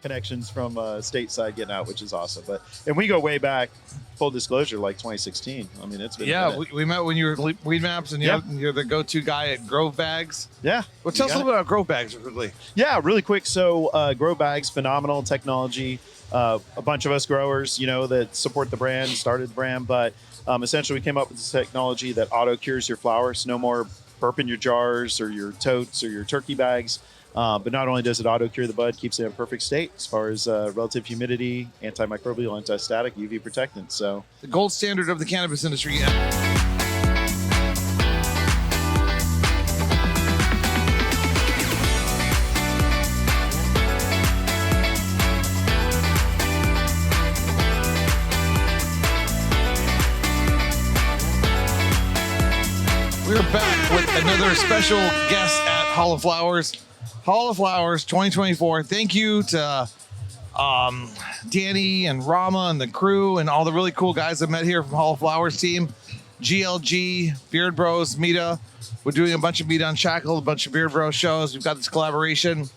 connections from stateside getting out, which is awesome. And we go way back, full disclosure, like 2016. I mean, it's been we met when you were Weed Maps, and you're the go-to guy at Grove Bags. Yeah. Well, tell us a little bit about Grove Bags, quickly. Yeah, really quick. So Grow Bags, phenomenal technology. A bunch of us growers, that support the brand, started the brand, but essentially we came up with this technology that auto cures your flowers. No more burp in your jars or your totes or your turkey bags. But not only does it auto cure the bud, keeps it in perfect state as far as relative humidity, antimicrobial, anti-static, UV protectant. So the gold standard of the cannabis industry. We're back with another special guest at Hall of Flowers. Hall of Flowers 2024. Thank you to Danny and Rama and the crew and all the really cool guys I met here from Hall of Flowers team. GLG, Beard Bros, MITA. We're doing a bunch of MITA Unshackled, a bunch of Beard Bros shows. We've got this collaboration.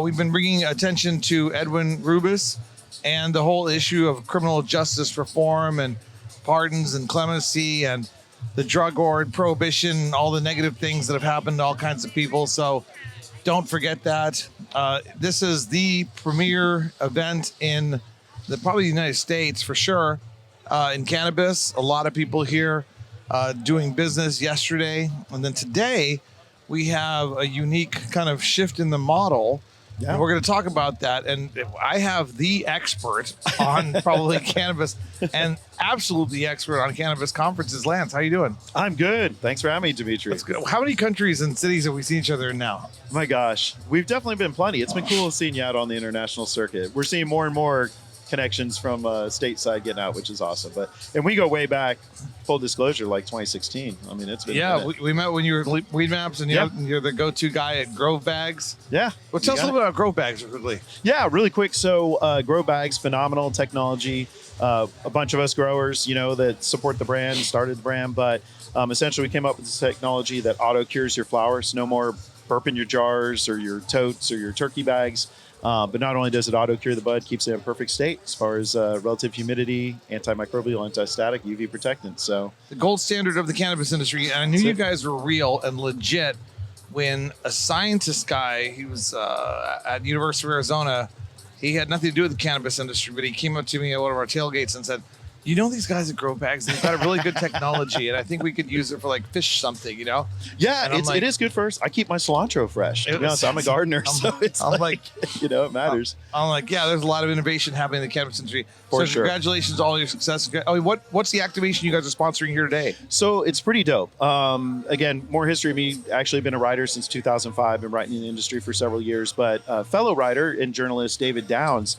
We've been bringing attention to Edwin Rubis and the whole issue of criminal justice reform and pardons and clemency and the drug war and prohibition, all the negative things that have happened to all kinds of people. So don't forget that. This is the premier event in probably the United States for sure, in cannabis. A lot of people here doing business yesterday. And then today we have a unique kind of shift in the model. Yeah. And we're going to talk about that. And I have the expert on probably cannabis and absolutely expert on cannabis conferences. Lance, how you doing? I'm good. Thanks for having me, Demitri. That's good. How many countries and cities have we seen each other in now? My gosh, we've definitely been plenty. It's been cool seeing you out on the international circuit. We're seeing more and more connections from stateside getting out, which is awesome. And we go way back, full disclosure, like 2016. I mean, it's been we met when you were Weed Maps, and you're the go-to guy at Grove Bags. Yeah. Well, tell us a little bit about Grove Bags, quickly. Yeah, really quick. So Grow Bags, phenomenal technology. A bunch of us growers, that support the brand, started the brand, but essentially we came up with this technology that auto cures your flowers. No more burp in your jars or your totes or your turkey bags. But not only does it auto cure the bud, keeps it in perfect state as far as relative humidity, antimicrobial, anti-static, UV protectant. So the gold standard of the cannabis industry. And I knew you guys were real and legit when a scientist guy, he was at University of Arizona. He had nothing to do with the cannabis industry, but he came up to me at one of our tailgates and said, these guys at Grow Bags, they've got a really good technology, and I think we could use it for like fish something, Yeah, it is good for us. I keep my cilantro fresh. I'm a gardener, so it's it matters. I'm like, there's a lot of innovation happening in the cannabis industry. For sure. Congratulations on all your success. I mean, what's the activation you guys are sponsoring here today? So it's pretty dope. Again, more history of me. Actually been a writer since 2005, been writing in the industry for several years, but fellow writer and journalist David Downs,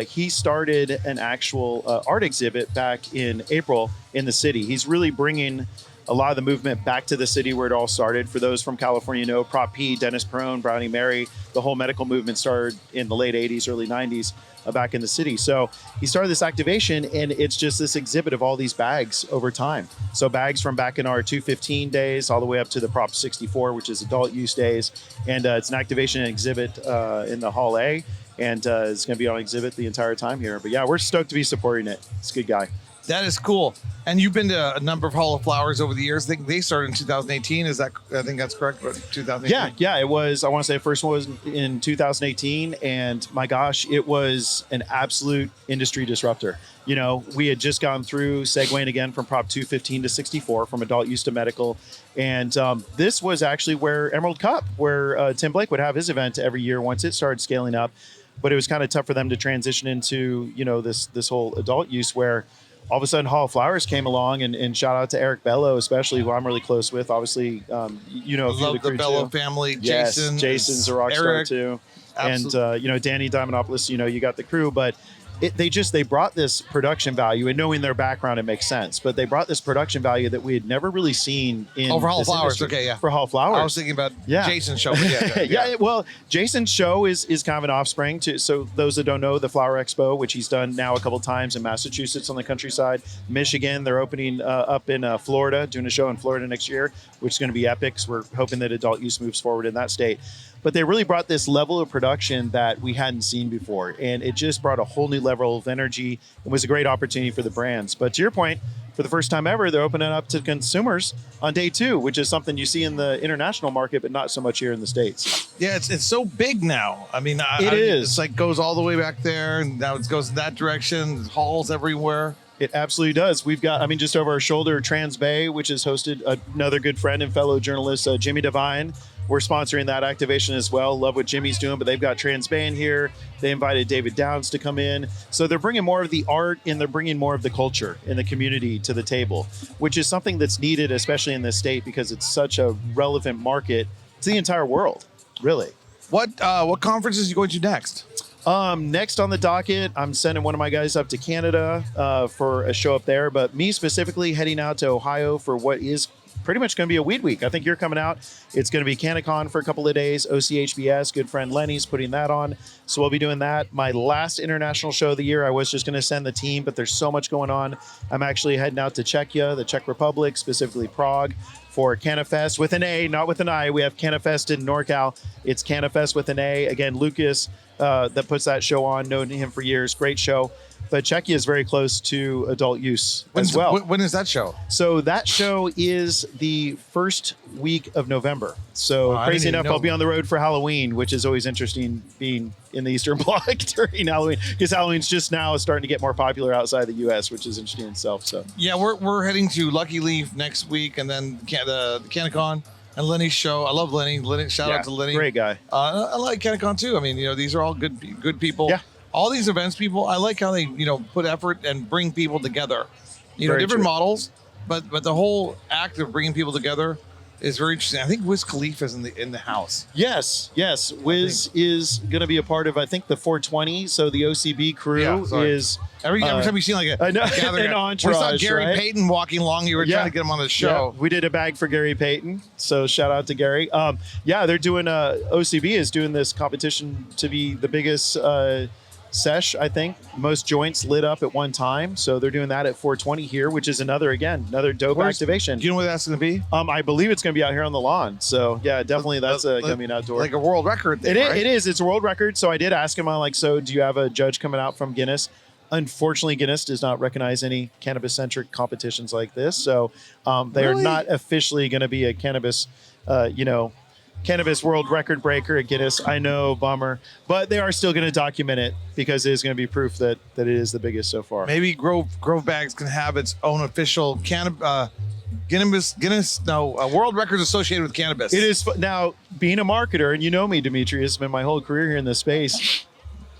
he started an actual art exhibit back in April in the city. He's really bringing a lot of the movement back to the city where it all started. For those from California know, Prop P, Dennis Perone, Brownie Mary, the whole medical movement started in the late 80s, early 90s back in the city. So he started this activation, and it's just this exhibit of all these bags over time. So bags from back in our 215 days all the way up to the Prop 64, which is adult use days. And it's an activation and exhibit in the Hall A. And it's going to be on exhibit the entire time here. But yeah, we're stoked to be supporting it. It's a good guy. That is cool. And you've been to a number of Hall of Flowers over the years. I think they started in 2018. I think that's correct, but 2018? Yeah, it was. I want to say the first one was in 2018. And my gosh, it was an absolute industry disruptor. We had just gone through segueing again from Prop 215 to 64, from adult use to medical. And this was actually where Emerald Cup, where Tim Blake would have his event every year once it started scaling up. But it was kind of tough for them to transition into, this whole adult use where all of a sudden Hall of Flowers came along, and shout out to Eric Bello, especially, who I'm really close with. Obviously, love the Bello family. Yes, Jason's a rock star too. Absolutely. And, Danny Diamondopoulos, you got the crew. But they brought this production value, and knowing their background, it makes sense. But they brought this production value that we had never really seen in for Hall this Flowers. industry. Okay, yeah. For Hall Flowers. I was thinking about Jason's show. But yeah. Well, Jason's show is kind of an offspring to. So those that don't know, the Flower Expo, which he's done now a couple times in Massachusetts on the countryside, Michigan. They're opening up in Florida, doing a show in Florida next year, which is going to be epic. So we're hoping that adult use moves forward in that state. But they really brought this level of production that we hadn't seen before. And it just brought a whole new level of energy. It was a great opportunity for the brands. But to your point, for the first time ever, they're opening up to consumers on day 2, which is something you see in the international market, but not so much here in the States. Yeah, it's so big now. I mean, it is. It's like goes all the way back there, and now it goes in that direction. There's halls everywhere. It absolutely does. We've got, just over our shoulder, Trans Bay, which has hosted another good friend and fellow journalist, Jimmy Devine. We're sponsoring that activation as well. Love what Jimmy's doing, but they've got Trans Bay in here. They invited David Downs to come in. So they're bringing more of the art and they're bringing more of the culture in the community to the table, which is something that's needed, especially in this state, because it's such a relevant market to the entire world, really. What conferences are you going to next? Next on the docket, I'm sending one of my guys up to Canada for a show up there, but me specifically heading out to Ohio for what is pretty much going to be a weed week. I think you're coming out. It's going to be CannaCon for a couple of days. OCHBS, good friend Lenny's putting that on. So we'll be doing that. My last international show of the year, I was just going to send the team, but there's so much going on. I'm actually heading out to Czechia, the Czech Republic, specifically Prague, for CannaFest with an A, not with an I. We have CannaFest in NorCal. It's CannaFest with an A. Again, Lucas, that puts that show on, known him for years. Great show. But Czechia is very close to adult use as well. When is that show? So that show is the first week of November. So crazy enough, I'll be on the road for Halloween, which is always interesting being in the Eastern Bloc during Halloween, because Halloween's just now starting to get more popular outside the U.S., which is interesting in itself. So yeah, we're heading to Lucky Leaf next week, and then the CannaCon and Lenny's show. I love Lenny. Shout out to Lenny. Great guy. I like CannaCon too. I mean, these are all good people. Yeah. All these events people, I like how they, put effort and bring people together. Very different true. models, but the whole act of bringing people together is very interesting. I think Wiz Khalifa is in the house. Yes. Wiz is going to be a part of, I think, the 420. So the OCB crew is every time you see like an gathering, entourage. We saw Gary right? Payton walking along. You were trying to get him on the show. Yeah, we did a bag for Gary Payton. So shout out to Gary. They're doing OCB is doing this competition to be the biggest sesh, I think. Most joints lit up at one time. So they're doing that at 420 here, which is another dope activation. Do you know where that's going to be? I believe it's going to be out here on the lawn. So yeah, definitely that's going to be an outdoor. Like a world record thing, It is. It's a world record. So I did ask him, I'm like, so do you have a judge coming out from Guinness? Unfortunately, Guinness does not recognize any cannabis-centric competitions like this. So they are not officially going to be a cannabis, cannabis world record breaker at Guinness. I know, bummer, but they are still going to document it because it is going to be proof that it is the biggest so far. Maybe Grove Bags can have its own official world records associated with cannabis. It is now being a marketer, and you know me, Demitri. It's been my whole career here in this space.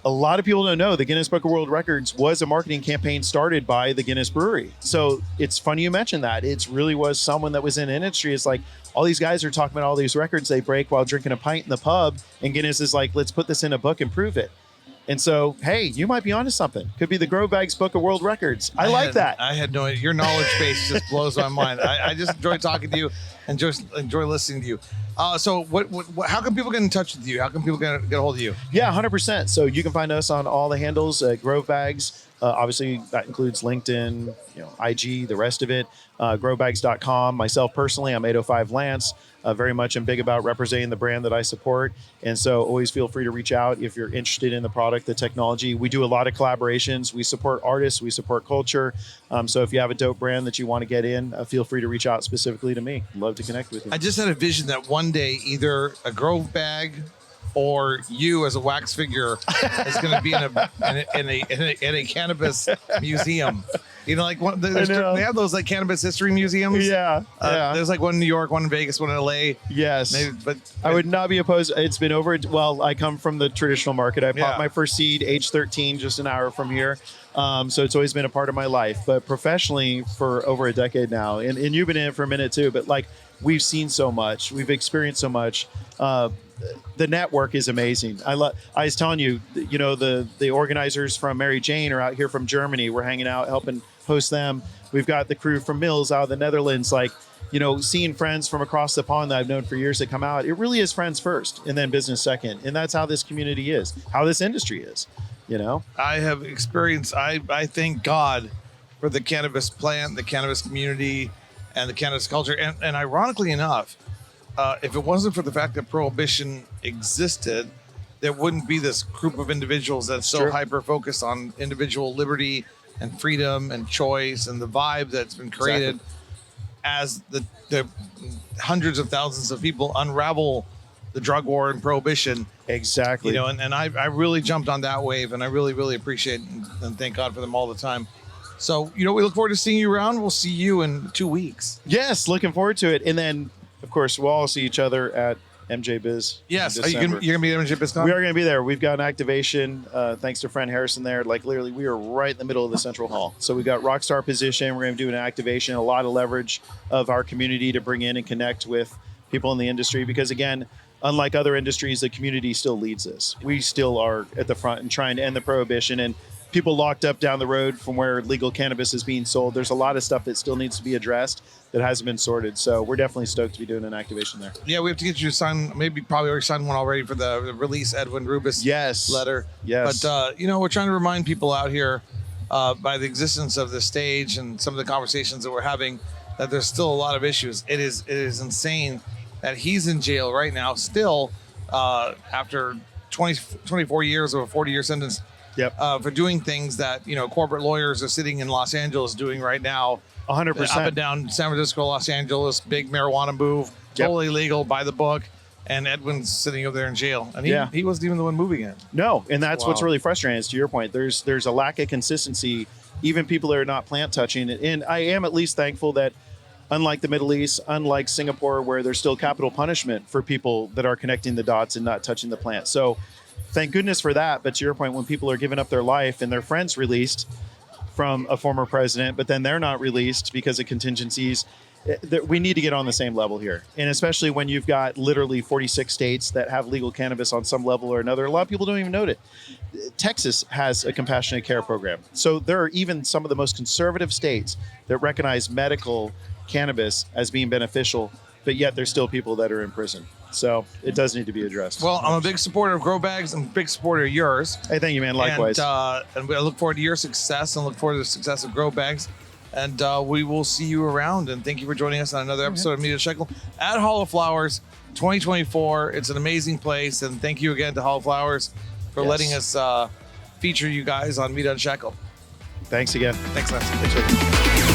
A lot of people don't know the Guinness Book of World Records was a marketing campaign started by the Guinness Brewery. So it's funny you mentioned that. It really was someone that was in industry. It's like all these guys are talking about all these records they break while drinking a pint in the pub, and Guinness is like, let's put this in a book and prove it. And so, hey, you might be onto something. Could be the Grow Bags Book of World Records. I like that. I had no idea. Your knowledge base just blows my mind. I just enjoy talking to you and just enjoy listening to you. So what, how can people get in touch with you? How can people get a hold of you? Yeah, 100%. So you can find us on all the handles, Grove Bags. Obviously, that includes LinkedIn, IG, the rest of it. Growbags.com. Myself personally, I'm 805 Lance. Very much am big about representing the brand that I support. And so always feel free to reach out if you're interested in the product, the technology. We do a lot of collaborations. We support artists. We support culture. So if you have a dope brand that you want to get in, feel free to reach out specifically to me. Love to connect with you. I just had a vision that one day either a Grove Bag or you as a wax figure is going to be in a cannabis museum. Like they have those like cannabis history museums. Yeah. There's like one in New York, one in Vegas, one in LA. Yes. Maybe, but I would not be opposed. It's been over. Well, I come from the traditional market. I popped my first seed age 13, just an hour from here. So it's always been a part of my life, but professionally for over a decade now. And you've been in it for a minute too, but like we've seen so much, we've experienced so much. The network is amazing. I was telling you, the organizers from Mary Jane are out here from Germany. We're hanging out, helping host them. We've got the crew from Mills out of the Netherlands. Like, seeing friends from across the pond that I've known for years that come out. It really is friends first, and then business second. And that's how this community is, how this industry is. I have experienced. I thank God for the cannabis plant, the cannabis community, and the cannabis culture. And ironically enough, if it wasn't for the fact that prohibition existed, there wouldn't be this group of individuals that's so hyper focused on individual liberty and freedom and choice and the vibe that's been created as the hundreds of thousands of people unravel the drug war and prohibition. Exactly. And I really jumped on that wave, and I really, really appreciate and thank God for them all the time. So, we look forward to seeing you around. We'll see you in 2 weeks. Yes, looking forward to it. And then, of course, we'll all see each other at MJ Biz. Yes, you're gonna be at MJ BizCon? We are going to be there. We've got an activation, thanks to friend Harrison there. Like, literally, we are right in the middle of the central hall. So we got Rockstar position. We're going to do an activation, a lot of leverage of our community to bring in and connect with people in the industry. Because, again, unlike other industries, the community still leads this. We still are at the front and trying to end the prohibition. And people locked up down the road from where legal cannabis is being sold. There's a lot of stuff that still needs to be addressed that hasn't been sorted. So we're definitely stoked to be doing an activation there. Yeah, we have to get you to sign, probably already signed one already for the release Edwin Rubis letter. Yes. But, we're trying to remind people out here by the existence of the stage and some of the conversations that we're having that there's still a lot of issues. It is insane that he's in jail right now still after 24 years of a 40-year sentence. For doing things that, corporate lawyers are sitting in Los Angeles doing right now. 100%. Up and down San Francisco, Los Angeles, big marijuana move, totally legal by the book. And Edwin's sitting over there in jail. And he wasn't even the one moving it. No, and that's what's really frustrating is, to your point, there's a lack of consistency, even people that are not plant touching. And I am at least thankful that, unlike the Middle East, unlike Singapore, where there's still capital punishment for people that are connecting the dots and not touching the plant. So thank goodness for that. But to your point, when people are giving up their life and their friends released from a former president, but then they're not released because of contingencies, we need to get on the same level here. And especially when you've got literally 46 states that have legal cannabis on some level or another. A lot of people don't even know it. Texas has a compassionate care program. So there are even some of the most conservative states that recognize medical cannabis as being beneficial, but yet there's still people that are in prison. So it does need to be addressed. Well, I'm a big supporter of Grow Bags. I'm a big supporter of yours. Hey, thank you, man. Likewise. And I look forward to your success and look forward to the success of Grow Bags. And we will see you around. And thank you for joining us on another episode of Media Shekel at Hall of Flowers 2024. It's an amazing place. And thank you again to Hall of Flowers for letting us feature you guys on Media Shekel. Thanks again. Thanks, Lance. Thanks, Rick.